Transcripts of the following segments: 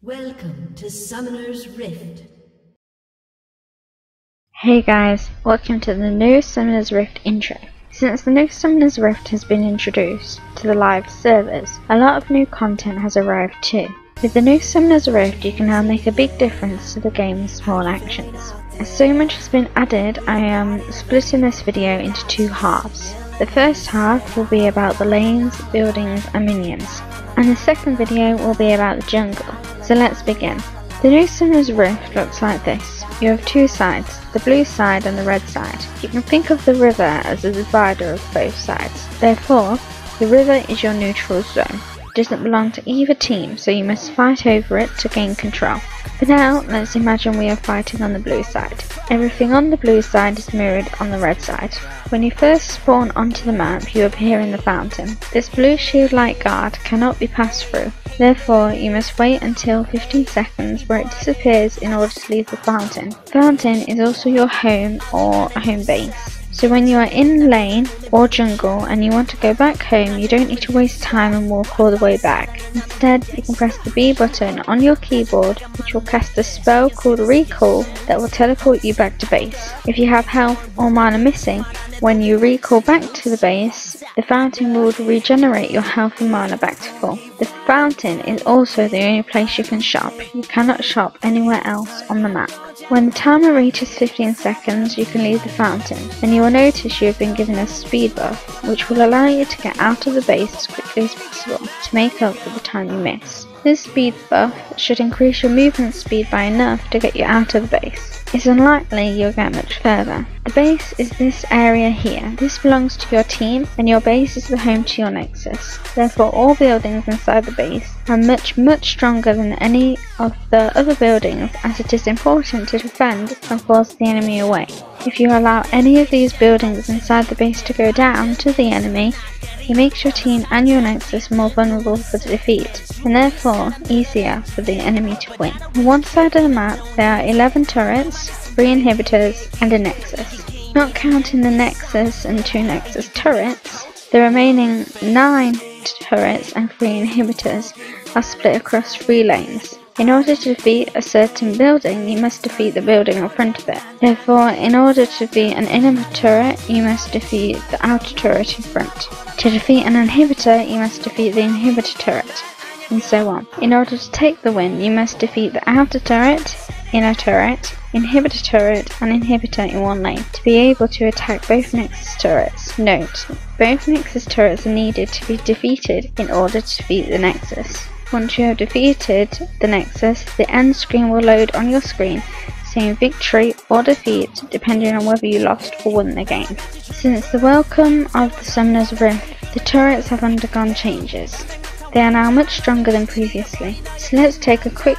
Welcome to Summoner's Rift. Hey guys, welcome to the new Summoner's Rift intro. Since the new Summoner's Rift has been introduced to the live servers, a lot of new content has arrived too. With the new Summoner's Rift, you can now make a big difference to the game's small actions. As so much has been added, I am splitting this video into two halves. The first half will be about the lanes, buildings and minions, and the second video will be about the jungle. So let's begin. The new Summoner's Rift looks like this. You have two sides, the blue side and the red side. You can think of the river as a divider of both sides. Therefore, the river is your neutral zone. It doesn't belong to either team, so you must fight over it to gain control. For now, let's imagine we are fighting on the blue side. Everything on the blue side is mirrored on the red side. When you first spawn onto the map, you appear in the fountain. This blue shield-like guard cannot be passed through. Therefore, you must wait until 15 seconds where it disappears in order to leave the fountain. The fountain is also your home or home base. So when you are in lane or jungle and you want to go back home, you don't need to waste time and walk all the way back. Instead, you can press the B button on your keyboard, which will cast a spell called Recall that will teleport you back to base. If you have health or mana missing, when you recall back to the base, the fountain will regenerate your health and mana back to full. The fountain is also the only place you can shop. You cannot shop anywhere else on the map. When the timer reaches 15 seconds, you can leave the fountain, and you will notice you have been given a speed buff, which will allow you to get out of the base as quickly as possible to make up for the time you miss. This speed buff should increase your movement speed by enough to get you out of the base. It's unlikely you'll get much further. The base is this area here. This belongs to your team, and your base is the home to your nexus. Therefore, all buildings inside the base are much stronger than any of the other buildings, as it is important to defend and force the enemy away. If you allow any of these buildings inside the base to go down to the enemy, it makes your team and your nexus more vulnerable for defeat, and therefore easier for the enemy to win. On one side of the map there are 11 turrets, 3 inhibitors and a nexus. Not counting the nexus and 2 nexus turrets, the remaining 9 turrets and 3 inhibitors are split across 3 lanes. In order to defeat a certain building, you must defeat the building in front of it. Therefore, in order to defeat an inner turret, you must defeat the outer turret in front. To defeat an inhibitor, you must defeat the inhibitor turret, and so on. In order to take the win, you must defeat the outer turret, inner turret, inhibitor turret, and inhibitor in one lane to be able to attack both nexus turrets. Note, both nexus turrets are needed to be defeated in order to defeat the nexus. Once you have defeated the nexus, the end screen will load on your screen, saying victory or defeat depending on whether you lost or won the game. Since the welcome of the Summoner's Rift, the turrets have undergone changes. They are now much stronger than previously. So let's take a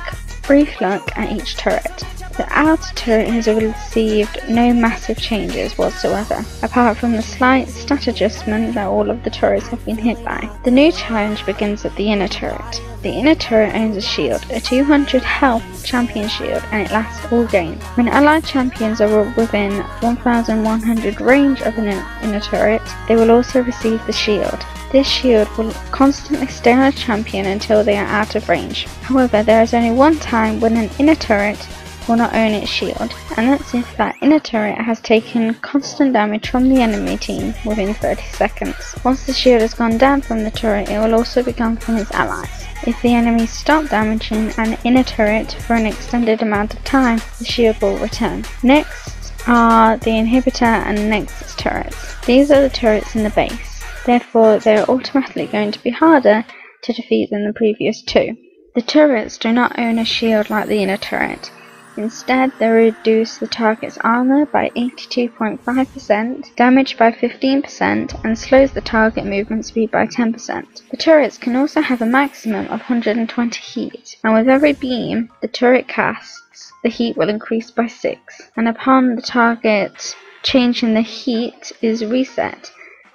brief look at each turret. The outer turret has received no massive changes whatsoever, apart from the slight stat adjustment that all of the turrets have been hit by. The new challenge begins at the inner turret. The inner turret owns a shield, a 200 health champion shield, and it lasts all game. When allied champions are within 1100 range of an inner turret, they will also receive the shield. This shield will constantly stay on a champion until they are out of range. However, there is only one time when an inner turret will not own its shield, and that's if that inner turret has taken constant damage from the enemy team within 30 seconds. Once the shield has gone down from the turret, it will also be gone from its allies. If the enemy stop damaging an inner turret for an extended amount of time, the shield will return. Next are the inhibitor and nexus turrets. These are the turrets in the base. Therefore, they are automatically going to be harder to defeat than the previous two. The turrets do not own a shield like the inner turret. Instead, they reduce the target's armor by 82.5%, damage by 15%, and slows the target movement speed by 10%. The turrets can also have a maximum of 120 heat, and with every beam the turret casts, the heat will increase by 6, and upon the target changing the heat is reset,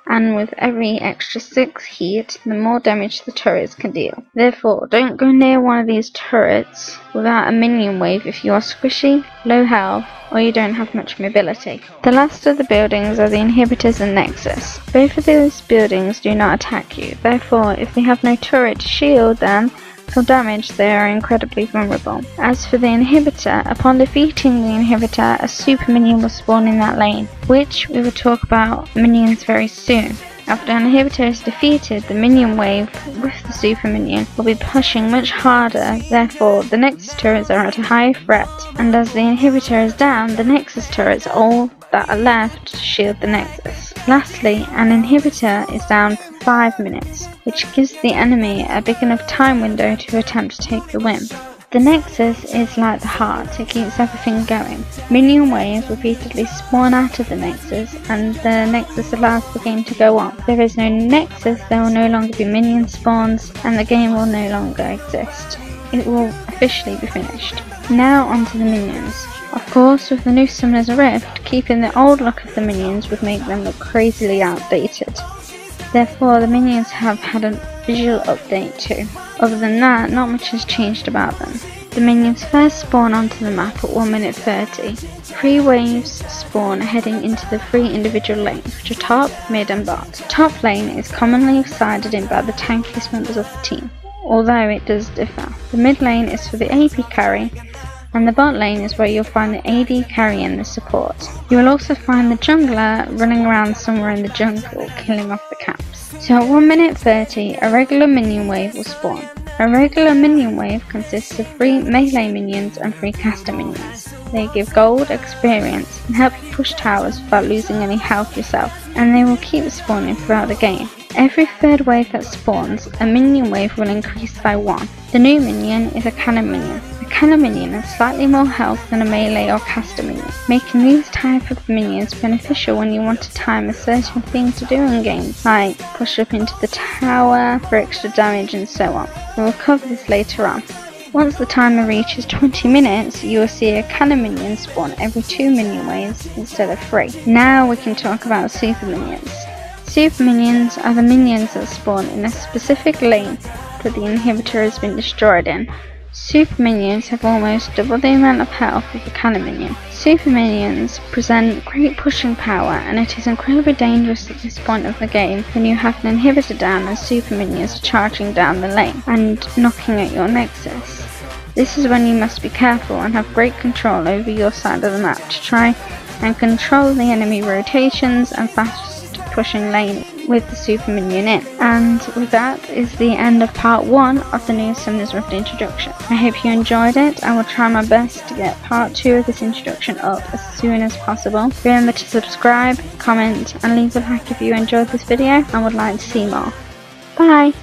and with every extra 6 heat, the more damage the turrets can deal. Therefore, don't go near one of these turrets without a minion wave if you are squishy, low health, or you don't have much mobility. The last of the buildings are the inhibitors and nexus. Both of these buildings do not attack you, therefore if they have no turret to shield them, For damage, they are incredibly vulnerable. As for the inhibitor, upon defeating the inhibitor, a super minion will spawn in that lane, which we will talk about minions very soon. After an inhibitor is defeated, the minion wave with the super minion will be pushing much harder, therefore the Nexus turrets are at a higher threat, and as the inhibitor is down, the Nexus turrets are all that are left to shield the Nexus. Lastly, an inhibitor is down for 5 minutes, which gives the enemy a big enough time window to attempt to take the win. The Nexus is like the heart, it keeps everything going. Minion waves repeatedly spawn out of the Nexus, and the Nexus allows the game to go on. If there is no Nexus, there will no longer be minion spawns, and the game will no longer exist. It will officially be finished. Now onto the minions. Of course, with the new Summoner's Rift, keeping the old look of the minions would make them look crazily outdated. Therefore, the minions have had a visual update too. Other than that, not much has changed about them. The minions first spawn onto the map at 1 minute 30. 3 waves spawn heading into the 3 individual lanes, which are top, mid and bot. Top lane is commonly sided in by the tankiest members of the team, although it does differ. The mid lane is for the AP carry, and the bot lane is where you'll find the AD carry and the support. You will also find the jungler running around somewhere in the jungle, killing off the camps. So at 1 minute 30, a regular minion wave will spawn. A regular minion wave consists of 3 melee minions and 3 caster minions. They give gold, experience, and help you push towers without losing any health yourself, and they will keep spawning throughout the game. Every third wave that spawns, a minion wave will increase by 1. The new minion is a cannon minion. A cannon minion has slightly more health than a melee or caster minion, making these type of minions beneficial when you want to time a certain thing to do in games, like push up into the tower for extra damage and so on. We will cover this later on. Once the timer reaches 20 minutes, you will see a cannon minion spawn every 2 minion waves instead of 3. Now we can talk about super minions. Super minions are the minions that spawn in a specific lane that the inhibitor has been destroyed in. Super minions have almost double the amount of health of a cannon minion. Super minions present great pushing power, and it is incredibly dangerous at this point of the game when you have an inhibitor down and super minions charging down the lane and knocking at your Nexus. This is when you must be careful and have great control over your side of the map to try and control the enemy rotations and fast pushing lane with the super minion in. And with that is the end of part 1 of the new Summoner's Rift introduction. I hope you enjoyed it. I will try my best to get part 2 of this introduction up as soon as possible. Remember to subscribe, comment and leave a like if you enjoyed this video and would like to see more. Bye!